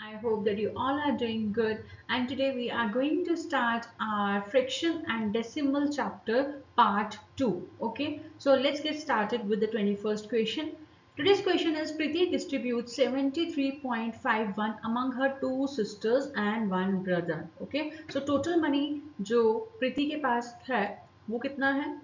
I hope that you all are doing good, and today we are going to start our fraction and decimal chapter part 2. Okay, so let's get started with the 21st question. Today's question is Priti distributes 73.51 among her two sisters and one brother. Okay, so total money जो प्रीति के पास है वो कितना है?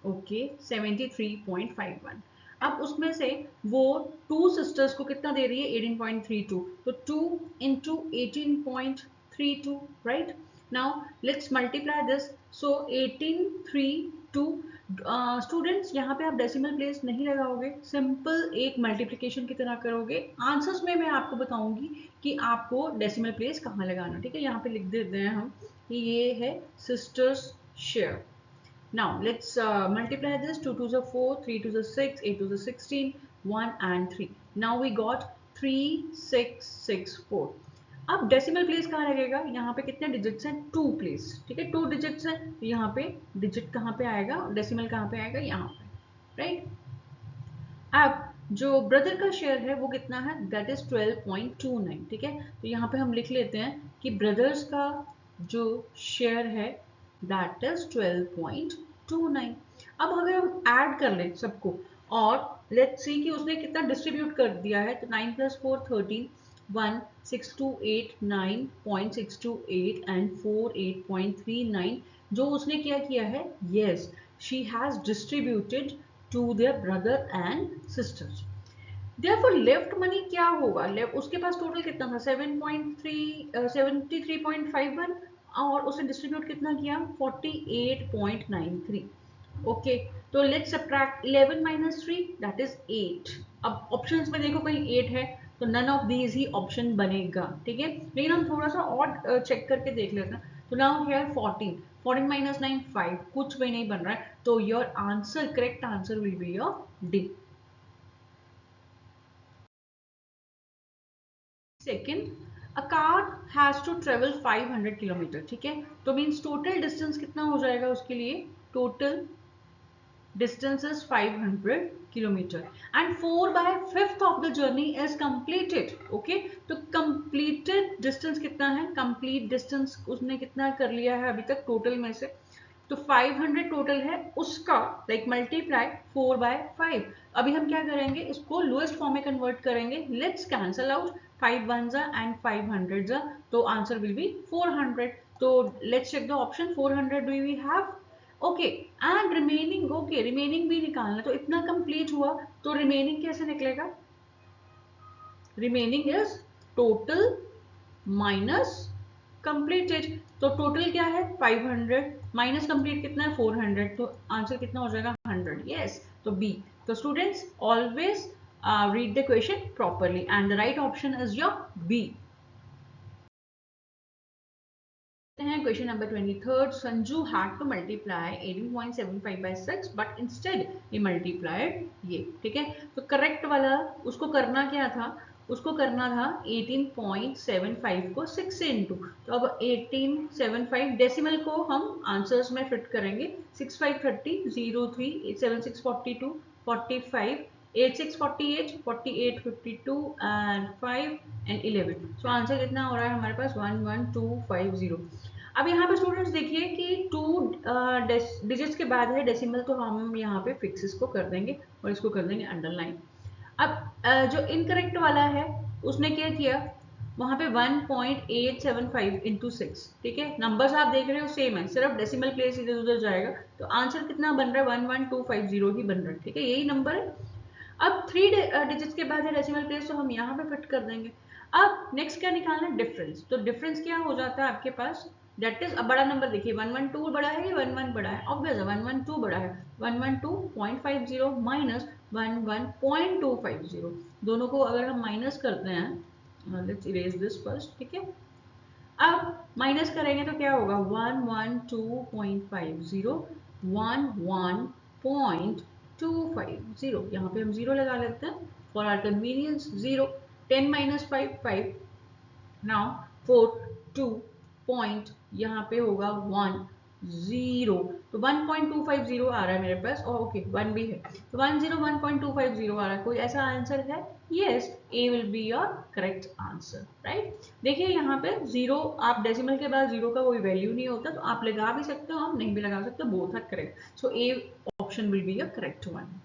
Okay 73.51। अब उसमें से वो टू सिस्टर्स को कितना दे रही है 18.32, तो 2 into 18.32, right. Now let's multiply this. So 1832 students यहाँ पे आप डेसिमल प्लेस नहीं लगाओगे, सिंपल एक मल्टीप्लिकेशन की तरह करोगे। आंसर्स में मैं आपको बताऊंगी कि आपको डेसिमल प्लेस कहाँ लगाना, ठीक है। यहाँ पे लिख देते हैं हम कि ये है sisters share. Now let's multiply this. 2 to the 4, 3 to the 6, 8 to the 16, 1 and 3. Now we got 3664. अब डेसिमल प्लेस कहाँ लगेगा? यहाँ पे कितने डिजिट्स हैं? 2 प्लेस, ठीक है। 2 डिजिट्स हैं तो यहाँ पे डिजिट कहाँ पे आएगा? डेसिमल कहाँ पे आएगा? यहाँ पे, राइट। अब जो ब्रदर का शेयर है वो कितना है? दैट इज 12.29, ठीक है। तो यहाँ पे हम लिख लेते हैं कि ब्रदर्स का जो शेयर है दैट इज 12.29। अब अगर हम ऐड कर लें सबको और लेट्स सी कि उसने कितना डिस्ट्रीब्यूट कर दिया है, तो 9 + 4 13, 1 628 9.628 एंड 4 8.39 जो उसने क्या किया है? Yes, she has distributed to their brother and sisters. Therefore left money क्या होगा? लेफ्ट उसके पास टोटल कितना था? 73.51 और उसने डिस्ट्रीब्यूट कितना किया? 48.93। ओके, तो लेट्स सब्ट्रैक्ट 11 - 3 दैट इज 8। अब ऑप्शंस में देखो कहीं 8 है तो नन ऑफ दीज ही ऑप्शन बनेगा, ठीक है। लेकिन हम थोड़ा सा और चेक करके देख लेते हैं। तो नाउ हियर 14 14 - 9 5, कुछ भी नहीं बन रहा है, तो your answer, correct answer will be your D. Second, a car has to travel 500 kilometre, ठीक है। तो मीन्स टोटल डिस्टेंस कितना हो जाएगा उसके लिए? Total distance is 500 kilometer and 4/5 of the journey is completed. Okay, तो completed distance कितना है? complete distance उसने कितना कर लिया है अभी तक टोटल में से? तो 500 टोटल है उसका, लाइक मल्टीप्लाई 4/5। अभी हम क्या करेंगे? इसको लोएस्ट फॉर्म में कन्वर्ट करेंगे। लेट्स कैंसल आउट 5 1 एंड 5 100, तो आंसर विल बी 400। तो let's check the option 400 do we have? Okay, and remaining, okay remaining भी निकालना, तो इतना कंप्लीट हुआ, तो रिमेनिंग कैसे निकलेगा? Remaining is total minus completed. तो टोटल क्या है? 500 माइनस कंप्लीट कितना है? 400, तो आंसर कितना हो जाएगा? 100। यस, तो बी। तो students always read the question properly and the right option is your B. Question number 23rd. Sanju had to multiply 18.75 by 6 but instead he multiplied ये, ठीक है। तो करेक्ट वाला उसको करना क्या था? उसको करना था 18.75 को 6 से इंटू। तो अब 1875 डेसिमल को हम आंसर्स में फिट करेंगे। 6 5 30, 0 3 7 6 42 45 8 6 48 48 52 एंड 5 एंड 11। सो आंसर कितना हो रहा है हमारे पास? 11250। अब यहाँ पे स्टूडेंट्स देखिए कि 2 डिजिट्स के बाद है डेसिमल, तो हम यहाँ पे फिक्स को कर देंगे और इसको कर देंगे अंडरलाइन। अब जो इनकरेक्ट वाला है उसने क्या किया? वहां पे 1.875 इंटू 6, ठीक है। नंबर्स आप देख रहे हो सेम है, सिर्फ डेसिमल प्लेस इधर उधर जाएगा, तो आंसर कितना बन रहा है? 11250 ही बन रहा है, ठीक है। यही नंबर है। अब 3 डिजिट्स के बाद है डेसिमल प्लेस, तो हम यहाँ पे फिट कर देंगे। अब नेक्स्ट क्या निकालना है? डिफरेंस। तो डिफरेंस क्या हो जाता है आपके पास? दैट इज, अब बड़ा नंबर देखिए 112 बड़ा है या 11 बड़ा है? ऑब्वियस है 112 बड़ा है। 112.50 माइनस 11.250, दोनों को अगर हम माइनस करते हैं, लेट्स इरेज दिस फर्स्ट, ठीक है। अब माइनस करेंगे तो क्या होगा? 112.50 11.250, यहाँ पे हम जीरो लगा लेते हैं for our convenience. 0 10 - 5 5। Now 4 2 point यहाँ पे होगा 1 0, तो 1.250 आ रहा है मेरे पास, और ओके 1 भी है, तो 1.250 आ रहा है। कोई ऐसा आंसर है? Yes, A will be your correct answer, right. देखिए यहाँ पे जीरो, आप डेसिमल के बाद जीरो का कोई वैल्यू नहीं होता, तो आप लगा भी सकते हो, हम नहीं भी लगा सकते, both are correct, so A option will be your correct one.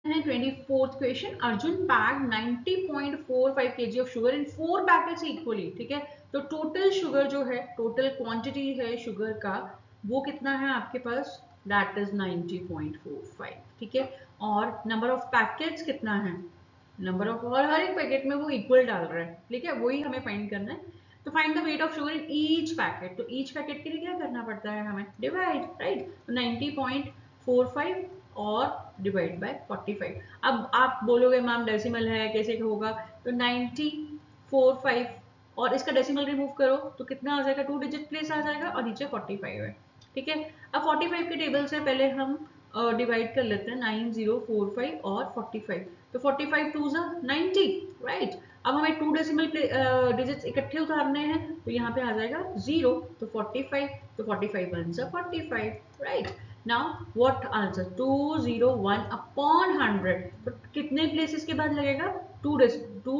24th question, Arjun packed 90.45 kg of sugar in 4 packets equally, ठीक है। तो टोटल शुगर जो है, टोटल क्वांटिटी है शुगर का, वो कितना है आपके पास? दैट इज 90.45, ठीक है। और नंबर ऑफ पैकेट्स कितना है? नंबर ऑफ, और हर एक पैकेट में वो इक्वल डाल रहा है, ठीक है, वही हमें फाइंड करना है। तो find the weight of sugar in each packet, तो ईच पैकेट के लिए क्या करना पड़ता है हमें? Divide, right. तो 90.45 और डिवाइड बाय 45। अब आप बोलोगे मैम डेसिमल है, कैसे होगा? तो 90.45 और इसका डेसिमल रिमूव करो तो कितना आ जाएगा? 2 डिजिट प्लेस आ जाएगा और नीचे 45 है, ठीक है। अब 45 के टेबल से पहले हम डिवाइड कर लेते हैं 9045 और 45, तो 45 टू ज़ा 90, राइट। अब हमें 2 डेसिमल डिजिट्स इकट्ठे उतारने हैं, तो यहाँ पे आ जाएगा 0, तो 45, तो 45 वन ज़ा 45, right. Now what answer? 201 upon 100, तो कितने प्लेसेस के बाद लगेगा? 2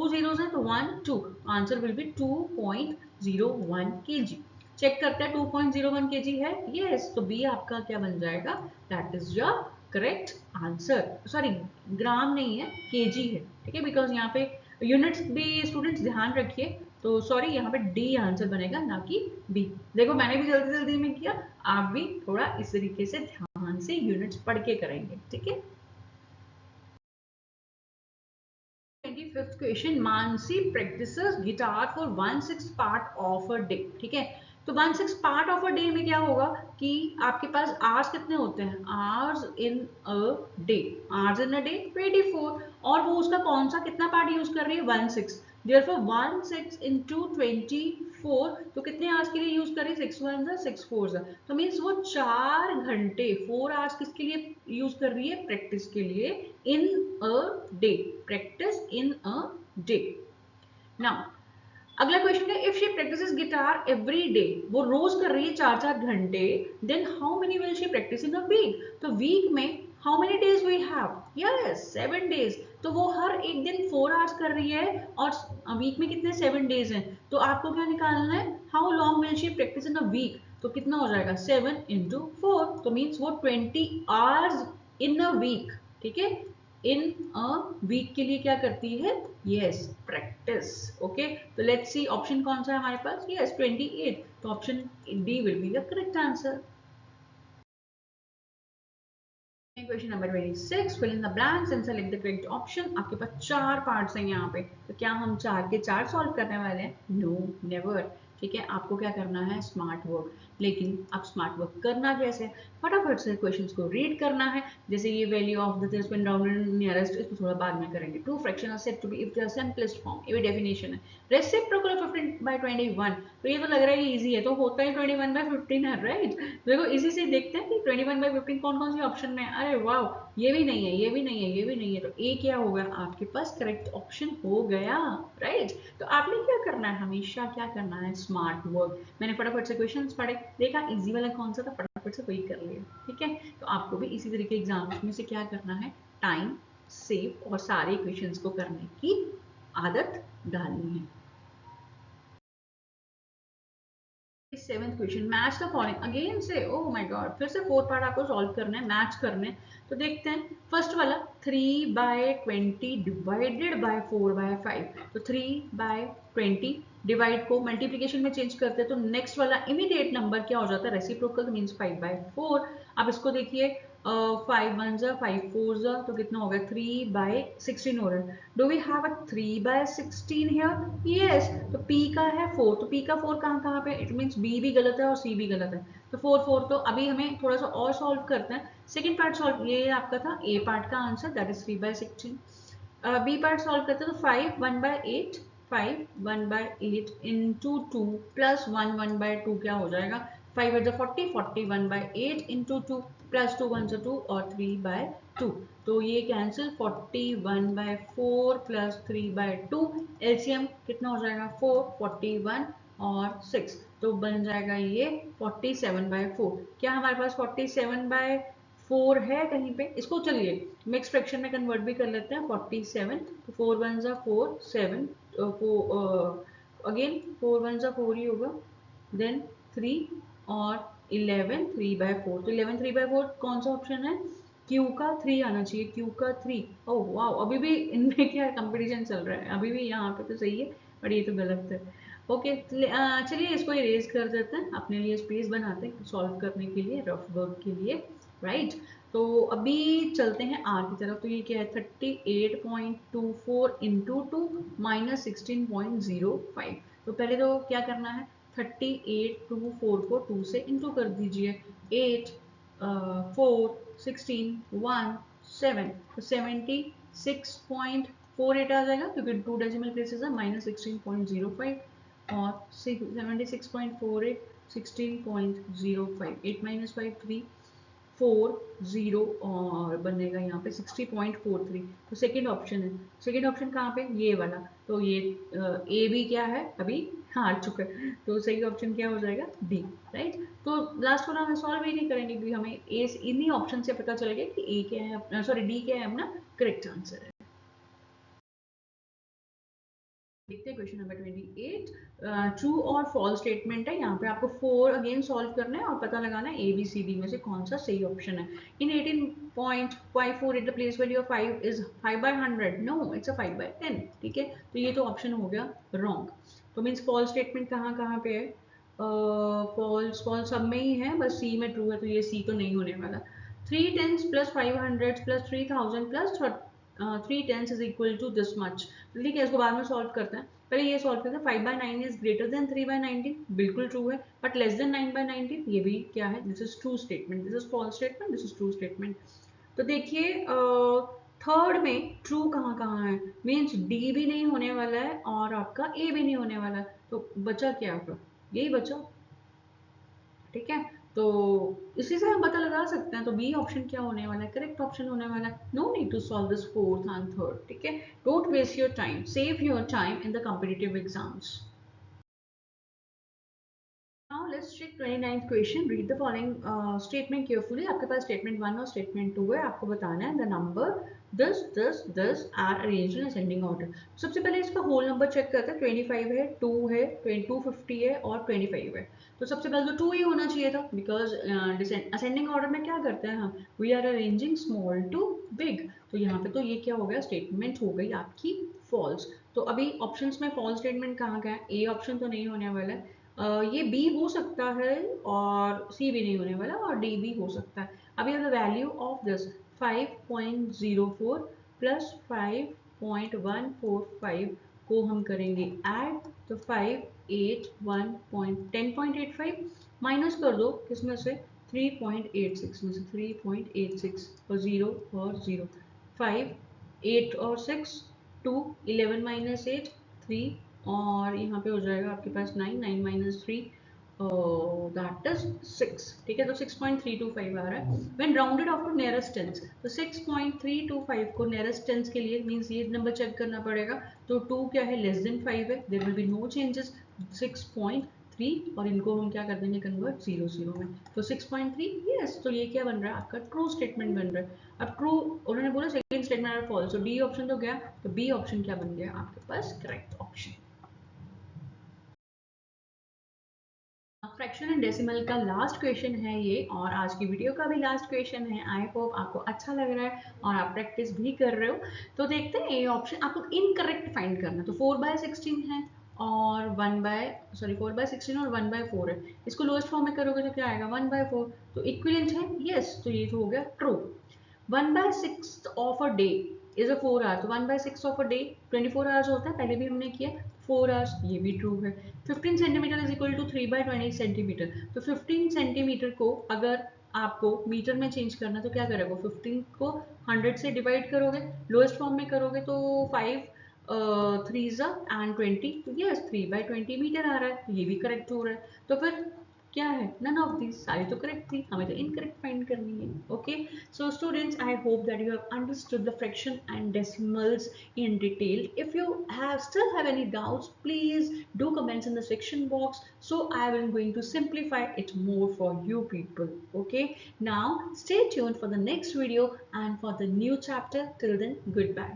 जीरोस है तो 1 2, answer will be 2.01 kg। Check करते हैं 2.01 kg है, यस, तो बी आपका क्या बन जाएगा? That is your correct answer. Sorry, gram नहीं है, केजी है, ठीक है, बिकॉज यहाँ पे यूनिट्स भी स्टूडेंट्स ध्यान रखिए, तो सॉरी यहाँ पे डी आंसर बनेगा, ना कि बी। देखो मैंने भी जल्दी जल्दी में किया, आप भी थोड़ा इस तरीके से ध्यान से यूनिट्स पढ़ के करेंगे, ठीक है। 25th question, Mansi practices guitar for 1/6 part of a day, ठीक है। तो 1/6 पार्ट ऑफ अ डे में क्या होगा कि आपके पास आवर्स कितने होते हैं? Hours in a day, hours in a day 24, और वो उसका कौन सा कितना पार्ट यूज कर रही है? 1/6, therefore 1/6 into 24, तो कितने आवर्स के लिए यूज कर रही है? 6 1 6 4, तो मीन्स वो 4 घंटे 4 आवर्स किसके लिए यूज कर रही है? प्रैक्टिस के लिए, in a day, practice in a day. Now अगला क्वेश्चन है, if she practises guitar every day, वो रोज कर रही है 4 घंटे, then how many will she practice in a week? तो वीक में how many days we have? Yes, 7 days, तो वो हर एक दिन 4 आवर्स कर रही है, और वीक में कितने? 7 डेज हैं, तो आपको क्या निकालना है? How long will she practice in a week? तो कितना हो जाएगा? 7 into 4, तो मीन्स वो 20 आवर्स इन अ वीक, ठीक है, इन अ वीक के लिए क्या करती है? Yes, practice, okay. तो लेट्स सी ऑप्शन कौन सा है हमारे पास? यस, 28, तो option D will be the correct answer. Question number 26, fill in the blanks and select the correct option. आपके पास 4 पार्ट्स हैं यहाँ पे, तो क्या हम 4 के 4 सॉल्व करने वाले हैं? नो, नेवर, ठीक है। आपको क्या करना है? Smart work. लेकिन आप स्मार्ट वर्क करना कैसे? फटाफट से क्वेश्चंस को रीड करना है। जैसे ये value of the things when rounded nearest, इसको थोड़ा बाद में करेंगे। Two fraction are said to be if their simplest form, ये भी डेफिनेशन है। रेसिप्रोकल ऑफ 15/21, तो ये तो लग रहा है इजी है, तो होता है 21/15 है, राइट। देखो इसी से देखते हैं कि 21/15 कौन कौन सी ऑप्शन में है। अरे वाह, ये भी नहीं है, ये भी नहीं है, ये भी नहीं है, तो ए क्या होगा आपके पास? करेक्ट ऑप्शन हो गया, राइट। तो आपने क्या करना है? हमेशा क्या करना है? Smart work. मैंने फटाफट से क्वेश्चंस पढ़े, देखा इजी वाला कौन सा था, फटाफट से वही कर लिया, ठीक है। तो आपको भी इसी तरीके एग्जाम्स में से क्या करना है? टाइम सेव और सारे क्वेश्चंस को करने की आदत डालनी है। 7th question, match the following again से, ओह माय गॉड, फिर से 4 पार्ट आपको सॉल्व करना है, मैच करने हैं। तो देखते हैं फर्स्ट वाला, 3/20 डिवाइडेड बाय 4/5, तो 3/20 डिवाइड को मल्टीप्लीकेशन में चेंज करते हैं, तो नेक्स्ट वाला इमीडिएट नंबर क्या हो जाता है? Reciprocal, means 5/4। अब इसको देखिए, 5 1 5 4 तो कितना हो गया? 3/16 हो रहा है। Do we have a 3/16 here? Yes, तो p का है 4, तो p का 4 कहाँ कहाँ पे? इट मीन्स b भी गलत है और c भी गलत है, तो 4 4, तो अभी हमें थोड़ा सा और सॉल्व करते हैं। सेकेंड पार्ट सॉल्व, ये आपका था a पार्ट का answer, that is 3/16। b part solve करते हैं, तो 5 1/8, 5 1/8 इंटू 2 प्लस 1 1/2 क्या हो जाएगा? 5 8 40, 40 1/8 इंटू 2 प्लस 2 1 2 और 3/2, तो ये कैंसिल, 41/4 प्लस 3/2, एलसीएम कितना हो जाएगा? 4, 41 और 6, तो बन जाएगा ये 47/4। क्या हमारे पास 47/4 है कहीं पे? इसको चलिए मिक्स फ्रैक्शन में कन्वर्ट भी कर लेते हैं। 47, तो 4 1 जा 4, 7 अगेन 4 1 जा 4 ही होगा, देन 3 और 11 3/4। तो 11 3/4 कौन सा ऑप्शन है? क्यू का 3 आना चाहिए, क्यू का 3। ओह वाह, अभी भी इनमें क्या कंपटीशन चल रहा है, अभी भी यहाँ पे तो सही है बट ये तो गलत है। ओके, चलिए इसको इरेज कर देते हैं, अपने लिए स्पेस बनाते हैं सॉल्व करने के लिए, रफ वर्क के लिए, राइट। तो अभी चलते हैं आर की तरफ। तो ये क्या है? 38.24 इंटू 2 माइनस 16.05। तो पहले तो क्या करना है? 3824 को 2 से इंटू कर दीजिए। 8 4 16 1 7, तो 76.48 आ जाएगा क्योंकि 2 डेसिमल प्लेसेस है, माइनस 16.05 और 76.48 16.05, 8 माइनस 5 3 4 0 और बनेगा यहाँ पे 60.43। तो सेकेंड ऑप्शन है। सेकेंड ऑप्शन कहाँ पे? ये वाला। तो ये ए भी क्या है? अभी हार चुका है, तो सही ऑप्शन क्या हो जाएगा? D, right. तो लास्ट वाला हमें सॉल्व ही नहीं करेंगे क्योंकि हमें ए इन्हीं ऑप्शन से पता चलेगा कि ए क्या है, सॉरी डी क्या है अपना करेक्ट आंसर है। देखते हैं क्वेश्चन नंबर 28। ट्रू और फॉल्स स्टेटमेंट है। यहाँ पे आपको 4 अगेन सॉल्व करना है और पता लगाना है ए बी सी डी में से कौन सा सही ऑप्शन है। In 18.548 the place value of 5 is 5/100। No, it's a 5/10। ठीक है, तो ये तो ऑप्शन हो गया रॉन्ग। तो मीन्स फॉल्स स्टेटमेंट कहाँ कहाँ पे है? फॉल्स फॉल्स सब में ही है, बस सी में ट्रू है, तो ये सी तो नहीं होने वाला। 3 tens plus 500 plus 3000 plus 3 tens is equal to this much. ठीक है, इसको बाद में सॉल्व करते हैं, पहले ये सॉल्व करते हैं। 5/9 इज ग्रेटर देन 3/19, बिल्कुल ट्रू है, बट लेस देन 9/19, ये भी क्या है? This is true statement, this is false statement, this is true statement. तो देखिए थर्ड में ट्रू कहाँ कहाँ है? मीन्स डी भी नहीं होने वाला है और आपका ए भी नहीं होने वाला है, तो बचा क्या आपका? यही बचा। ठीक है, तो इसी से हम पता लगा सकते हैं। तो बी ऑप्शन क्या होने वाला है? करेक्ट ऑप्शन होने वाला है। No need to solve this fourth and third. ठीक है, don't waste your time, save your time in the competitive exams. Now let's check 29th question. Read the following statement carefully. आपके पास statement 1 और statement 2 है, आपको बताना है the number this are arranged in ascending order. सबसे पहले इसका whole number check करते हैं। 25 है, 2 है, 250 है और 25 है। तो सबसे पहले तो 2 ही होना चाहिए था, because ascending order में क्या करते हैं हम? We are arranging small to big. तो यहाँ पे तो ये क्या हो गया? स्टेटमेंट हो गई आपकी false। तो अभी ऑप्शंस में false statement कहाँ का है? ए ऑप्शन तो नहीं होने वाला है, ये बी हो सकता है और सी भी नहीं होने वाला और डी भी हो सकता है। अभी the value of this 5.04 plus 5.145 को हम करेंगे ऐड, तो 581.10.85 माइनस कर दो किसमें से? 3.86 में से, 3.86 और 0 और 0, 5 8 और 6 2, 11 माइनस 8 3 और यहाँ पे हो जाएगा आपके पास 9, 9 माइनस 3 दैट इज 6। ठीक है, तो 6.325 आ रहा है when rounded off to nearest tens. तो 6.325 को नियरेस्ट टेंस के लिए मींस ये नंबर चेक करना पड़ेगा। तो 2 क्या है? लेस देन 5 है, there will be no changes. 6.3 और इनको हम क्या कर देंगे? कन्वर्ट 0 0 में, तो 6.3। यस, तो ये क्या बन रहा है? आपका ट्रू स्टेटमेंट बन रहा है। अब ट्रू उन्होंने बोला सेकंड स्टेटमेंट आर फॉल्स, तो डी ऑप्शन तो गया, तो बी ऑप्शन क्या बन गया आपके पास? Correct option. Fraction and decimal का लास्ट क्वेश्चन है ये, और आज की वीडियो का भी लास्ट क्वेश्चन है। आई होप आपको अच्छा लग रहा है और आप प्रैक्टिस भी कर रहे हो। तो देखते हैं, ये ऑप्शन आपको इनकरेक्ट फाइंड करना। तो 4/16 है और 4/16 और 1/4 है। इसको लोएस्ट फॉर्म में करोगे तो क्या आएगा? 1/4। तो इक्विवेलेंट है, यस, तो ये तो हो गया true. 1/6 of a day is a 4 hour. तो 1/6 ऑफ अ डे 24 आवर्स होता है, पहले भी हमने किया 4 आवर्स, ये भी ट्रू है। 15 centimetre is equal to 3/20 centimetre. तो 15 सेंटीमीटर को अगर आपको मीटर में चेंज करना तो क्या करोगे? 15 को 100 से डिवाइड करोगे, लोएस्ट फॉर्म में करोगे तो 5 3 एंड 20, तो यस 3/20 मीटर आ रहा है, ये भी करेक्ट हो रहा है। तो फिर क्या है, नन ऑफ दिस, सारी तो करेक्ट थी, हमें तो इनकरेक्ट फाइंड करनी है. Okay, so students, I hope that you have understood the fraction and decimals in detail. If you still have any doubts, please do comments in the section box, so I am going to simplify it more for you people. Okay, now stay tuned for the next video and for the new chapter. Till then, goodbye.